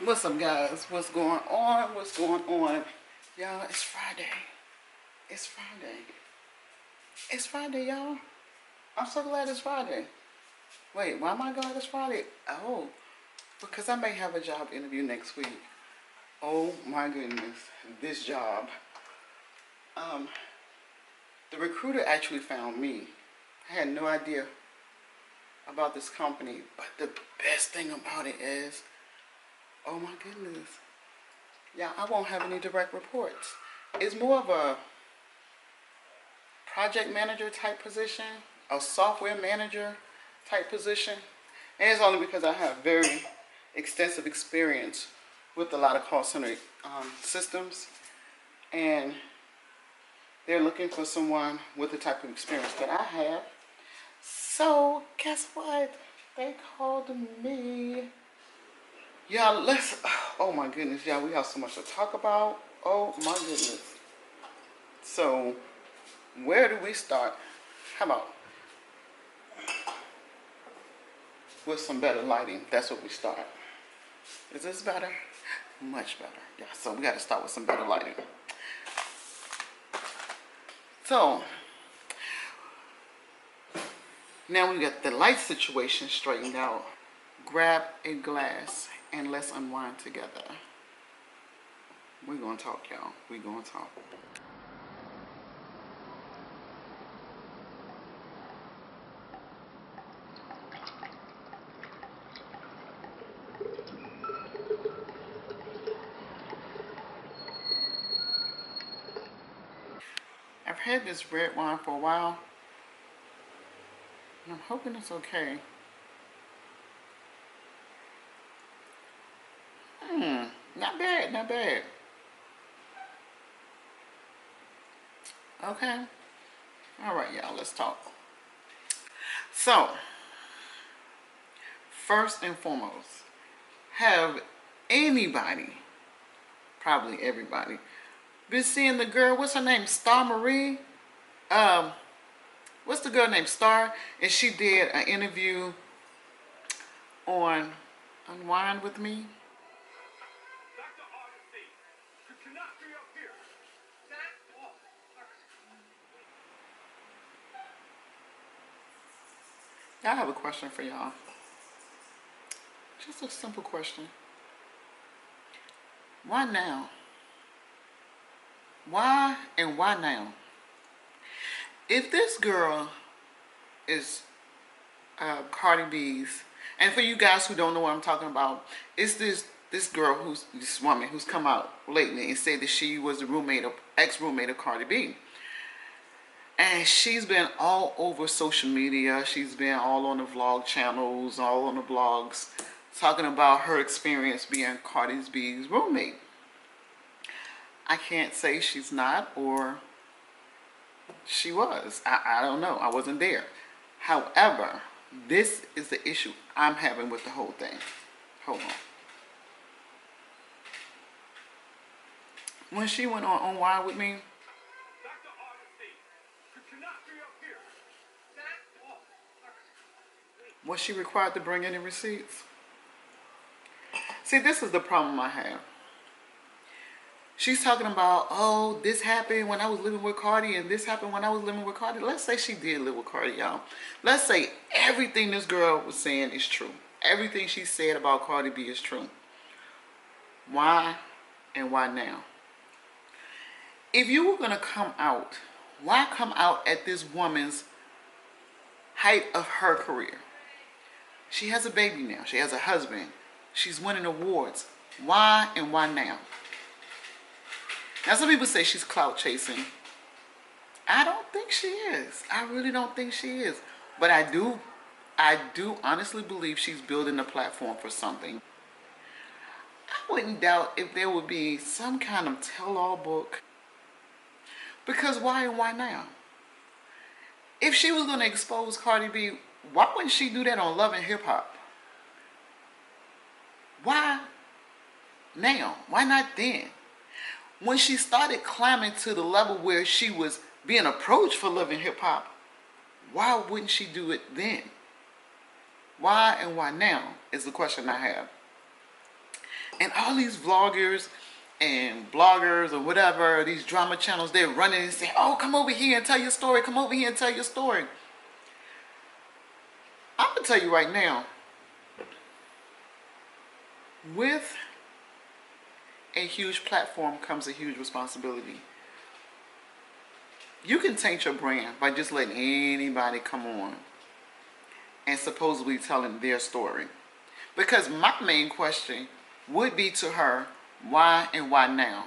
What's up, guys? What's going on? What's going on? Y'all, it's Friday. It's Friday. It's Friday, y'all. I'm so glad it's Friday. Wait, why am I glad it's Friday? Oh, because I may have a job interview next week. Oh my goodness, this job. Um, the recruiter actually found me. I had no idea about this company, but the best thing about it is, oh my goodness, yeah, I won't have any direct reports. It's more of a project manager type position, a software manager type position. And it's only because I have very extensive experience with a lot of call center systems. And they're looking for someone with the type of experience that I have. So guess what? They called me. Y'all, oh my goodness, y'all, we have so much to talk about. Oh my goodness. So where do we start? How about with some better lighting? That's what we start. Is this better? Much better. Yeah, so we got to start with some better lighting. So now we got the light situation straightened out. Grab a glass and let's unwind together. We're going to talk, y'all. We're going to talk. I've had this red wine for a while, and I'm hoping it's okay. Not bad, not bad. Okay. All right, y'all, let's talk. So, first and foremost, have anybody, probably everybody, been seeing the girl, what's her name, Star Marie? What's the girl named Star? And she did an interview on Unwind with Me. I have a question for y'all. Just a simple question. Why now? Why and why now? If this girl is Cardi B's, and for you guys who don't know what I'm talking about, it's this girl this woman who's come out lately and said that she was the ex-roommate of Cardi B. And she's been all over social media. She's been all on the vlog channels, all on the blogs, talking about her experience being Cardi B's roommate. I can't say she's not or she was. I don't know. I wasn't there. However, this is the issue I'm having with the whole thing. Hold on. When she went on Wild with Me, was she required to bring any receipts? See, this is the problem I have. She's talking about, oh, this happened when I was living with Cardi and this happened when I was living with Cardi. Let's say she did live with Cardi, y'all. Let's say everything this girl was saying is true. Everything she said about Cardi B is true. Why and why now? If you were going to come out, why come out at this woman's height of her career? She has a baby now. She has a husband. She's winning awards. Why and why now? Now, some people say she's clout chasing. I don't think she is. I really don't think she is. But I do honestly believe she's building a platform for something. I wouldn't doubt if there would be some kind of tell-all book. Because why and why now? If she was going to expose Cardi B, why wouldn't she do that on Love and Hip Hop? Why now? Why not then? When she started climbing to the level where she was being approached for Love and Hip Hop, why wouldn't she do it then? Why and why now is the question I have. And all these vloggers and bloggers or whatever, these drama channels, they're running and saying, oh, come over here and tell your story. Come over here and tell your story. I'm going to tell you right now, with a huge platform comes a huge responsibility. You can taint your brand by just letting anybody come on and supposedly telling their story. Because my main question would be to her, why and why now?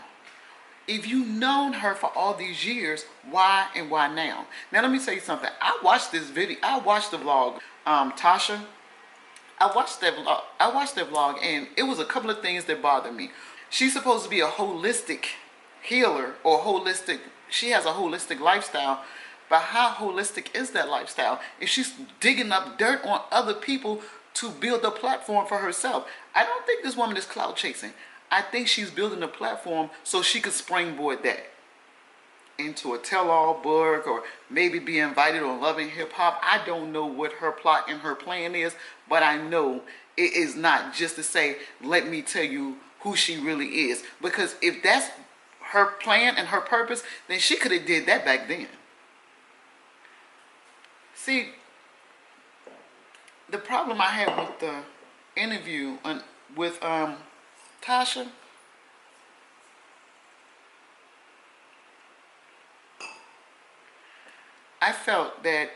If you've known her for all these years, why and why now? Now let me tell you something. I watched this video. I watched the vlog. Tasha. I watched that vlog, and it was a couple of things that bothered me. She's supposed to be a holistic healer or holistic. She has a holistic lifestyle. But how holistic is that lifestyle if she's digging up dirt on other people to build a platform for herself? I don't think this woman is clout chasing. I think she's building a platform so she could springboard that into a tell-all book or maybe be invited on Loving Hip Hop. I don't know what her plot and her plan is, but I know it is not just to say, let me tell you who she really is. Because if that's her plan and her purpose, then she could have did that back then. See, the problem I had with the interview with Tasha, I felt that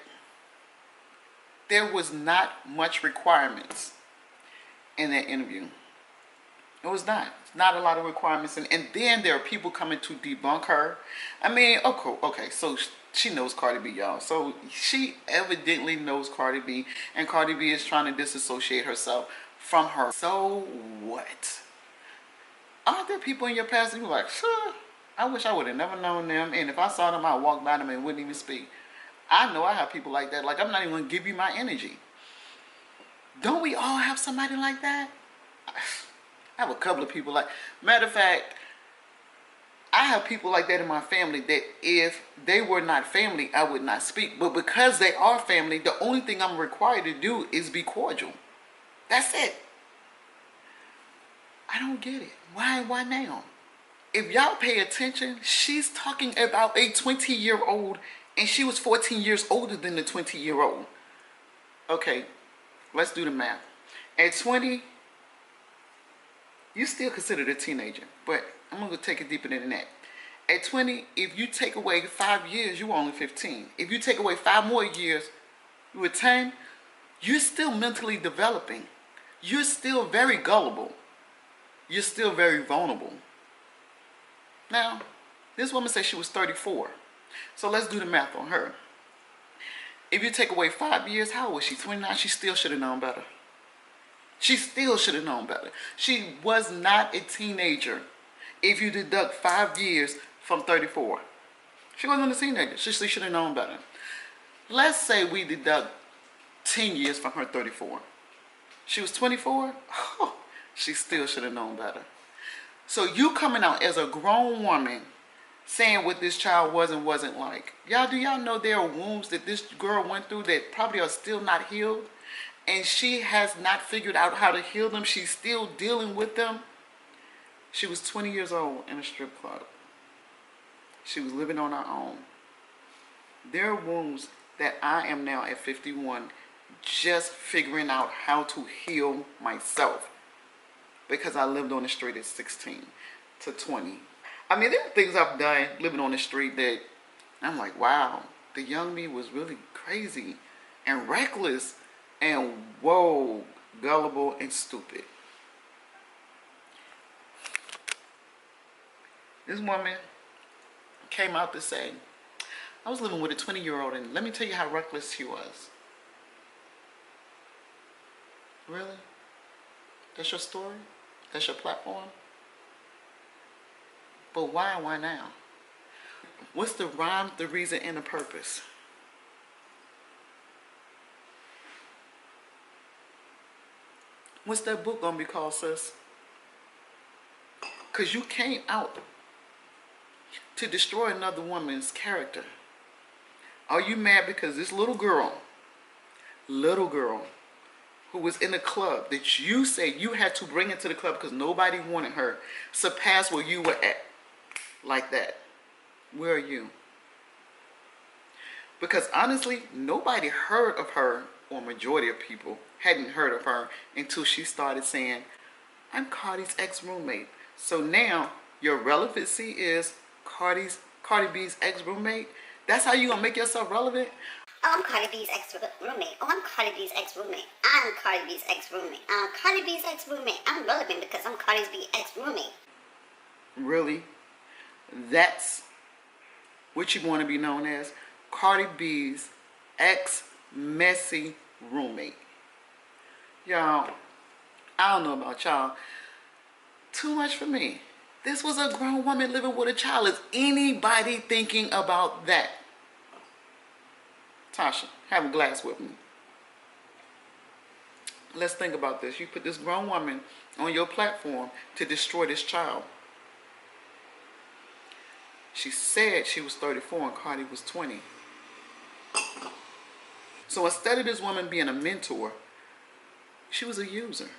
there was not much requirements in that interview. It was not. Not a lot of requirements. And then there are people coming to debunk her. I mean, okay, so she knows Cardi B, y'all. So she evidently knows Cardi B, and Cardi B is trying to disassociate herself from her. So what? Aren't there people in your past that you're like, sure, I wish I would have never known them, and if I saw them, I'd walk by them and wouldn't even speak. I know I have people like that. Like, I'm not even going to give you my energy. Don't we all have somebody like that? I have a couple of people like, matter of fact, I have people like that in my family that if they were not family, I would not speak. But because they are family, the only thing I'm required to do is be cordial. That's it. I don't get it. Why now? If y'all pay attention, she's talking about a 20-year-old, and she was 14 years older than the 20-year-old. Okay, let's do the math. At 20, you still considered a teenager, but I'm going to take it deeper than that. At 20, if you take away 5 years, you were only 15. If you take away 5 more years, you were 10. You're still mentally developing. You're still very gullible. You're still very vulnerable. Now, this woman said she was 34. So let's do the math on her. If you take away 5 years, how old was she? 29? She still should have known better. She still should have known better. She was not a teenager if you deduct 5 years from 34. She wasn't a teenager. She should have known better. Let's say we deduct 10 years from her 34. She was 24. Oh, she still should have known better. So you coming out as a grown woman saying what this child was and wasn't like. Y'all, do y'all know there are wounds that this girl went through that probably are still not healed? And she has not figured out how to heal them. She's still dealing with them. She was 20 years old in a strip club. She was living on her own. There are wounds that I am now at 51 just figuring out how to heal myself. Because I lived on the street at 16 to 20. I mean, there are things I've done living on the street that I'm like, wow, the young me was really crazy and reckless and, whoa, gullible and stupid. This woman came out to say, I was living with a 20-year-old, and let me tell you how reckless she was. Really? That's your story? That's your platform? But why and why now? What's the rhyme, the reason, and the purpose? What's that book gonna be called, sis? Because you came out to destroy another woman's character. Are you mad because this little girl who was in the club that you said you had to bring into the club because nobody wanted her, surpass where you were at like that? Where are you? Because honestly, nobody heard of her, or majority of people hadn't heard of her until she started saying, I'm Cardi's ex-roommate. So now your relevancy is Cardi B's ex-roommate. That's how you gonna make yourself relevant? Oh, I'm Cardi B's ex-roommate. Oh, I'm Cardi B's ex-roommate. I'm Cardi B's ex-roommate. I'm Cardi B's ex-roommate. I'm relevant because I'm Cardi B's ex-roommate. Really? That's what you want to be known as? Cardi B's ex-messy roommate. Y'all, I don't know about y'all. Too much for me. This was a grown woman living with a child. Is anybody thinking about that? Tasha, have a glass with me. Let's think about this. You put this grown woman on your platform to destroy this child. She said she was 34 and Cardi was 20. So instead of this woman being a mentor, she was a user.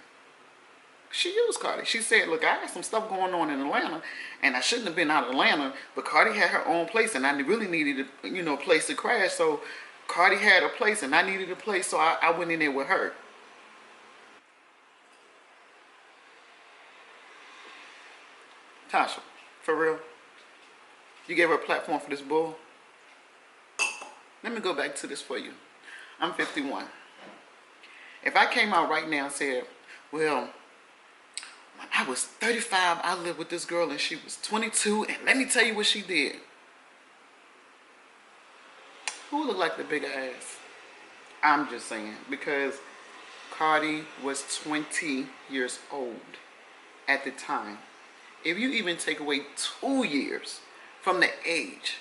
She used Cardi. She said, look, I got some stuff going on in Atlanta, and I shouldn't have been out of Atlanta, but Cardi had her own place, and I really needed a place to crash, so Cardi had a place, and I needed a place, so I went in there with her. Tasha, for real? You gave her a platform for this bull? Let me go back to this for you. I'm 51. If I came out right now and said, well, when I was 35, I lived with this girl and she was 22, and let me tell you what she did. Who looked like the bigger ass? I'm just saying, because Cardi was 20 years old at the time. If you even take away 2 years from the age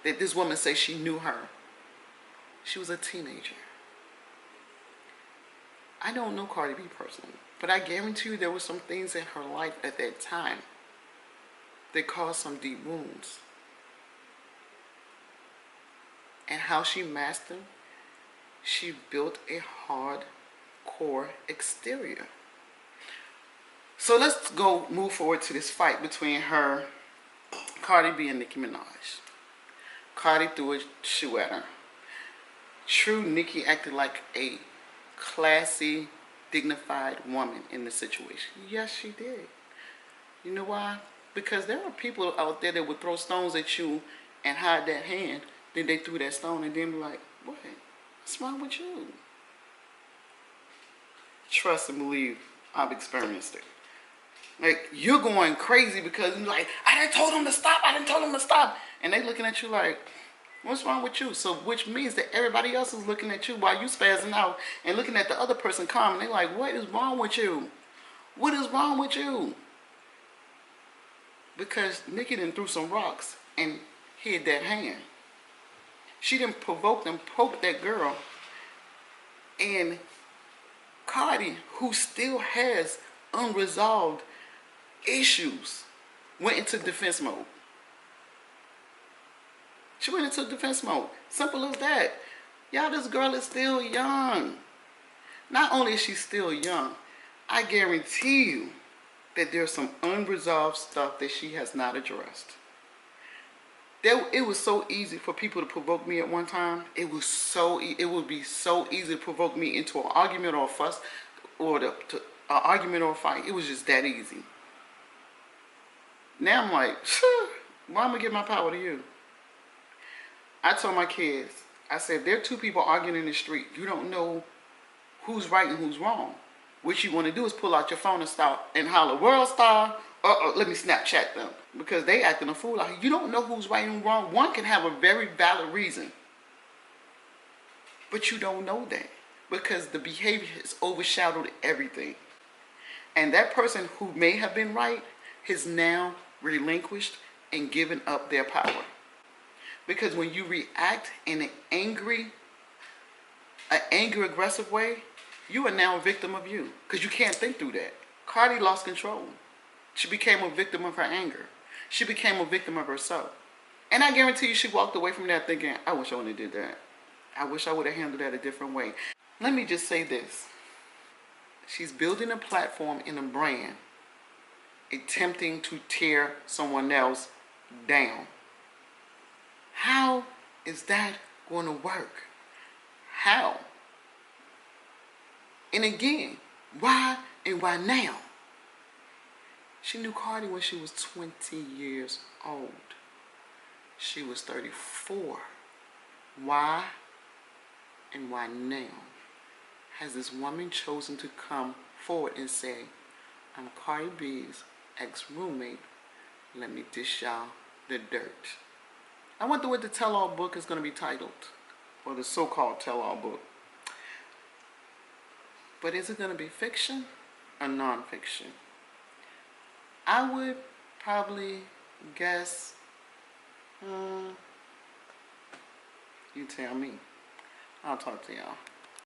that this woman says she knew her, she was a teenager. I don't know Cardi B personally, but I guarantee you there were some things in her life at that time that caused some deep wounds. And how she masked them, she built a hardcore exterior. So let's move forward to this fight between Cardi B and Nicki Minaj. Cardi threw a shoe at her. True, Nicki acted like a classy, dignified woman in the situation. Yes, she did. You know why? Because there are people out there that would throw stones at you and hide that hand. Then they threw that stone and then be like, what? What's wrong with you? Trust and believe, I've experienced it. Like, you're going crazy because you're like, I done told him to stop, I done told him to stop. And they looking at you like, what's wrong with you? So which means that everybody else is looking at you while you spazzing out and looking at the other person calm. And they like, what is wrong with you? What is wrong with you? Because Nicki done threw some rocks and hid that hand. She didn't provoke and poke that girl. And Cardi, who still has unresolved issues, went into defense mode. She went into defense mode. Simple as that. Y'all, this girl is still young. Not only is she still young, I guarantee you that there's some unresolved stuff that she has not addressed. It was so easy for people to provoke me at one time. It would be so easy to provoke me into an argument or a fuss, or an argument or a fight. It was just that easy. Now I'm like, why am I giving my power to you? I told my kids, I said, there are two people arguing in the street. You don't know who's right and who's wrong. What you want to do is pull out your phone and stop and holler, world star, let me Snapchat them. Because they acting a fool out here. You don't know who's right and wrong. One can have a very valid reason. But you don't know that. Because the behavior has overshadowed everything. And that person who may have been right has now relinquished and given up their power. Because when you react in an angry, aggressive way, you are now a victim of you. Because you can't think through that. Cardi lost control. She became a victim of her anger. She became a victim of herself. And I guarantee you she walked away from that thinking, I wish I wouldn't have did that. I wish I would have handled that a different way. Let me just say this. She's building a platform in a brand, attempting to tear someone else down. How is that going to work? How? And again, why and why now? She knew Cardi when she was 20 years old. She was 34. Why and why now has this woman chosen to come forward and say, I'm Cardi B's ex-roommate. Let me dish y'all the dirt. I wonder what the tell-all book is going to be titled, or the so-called tell-all book. But is it going to be fiction or non-fiction? I would probably guess, you tell me. I'll talk to y'all.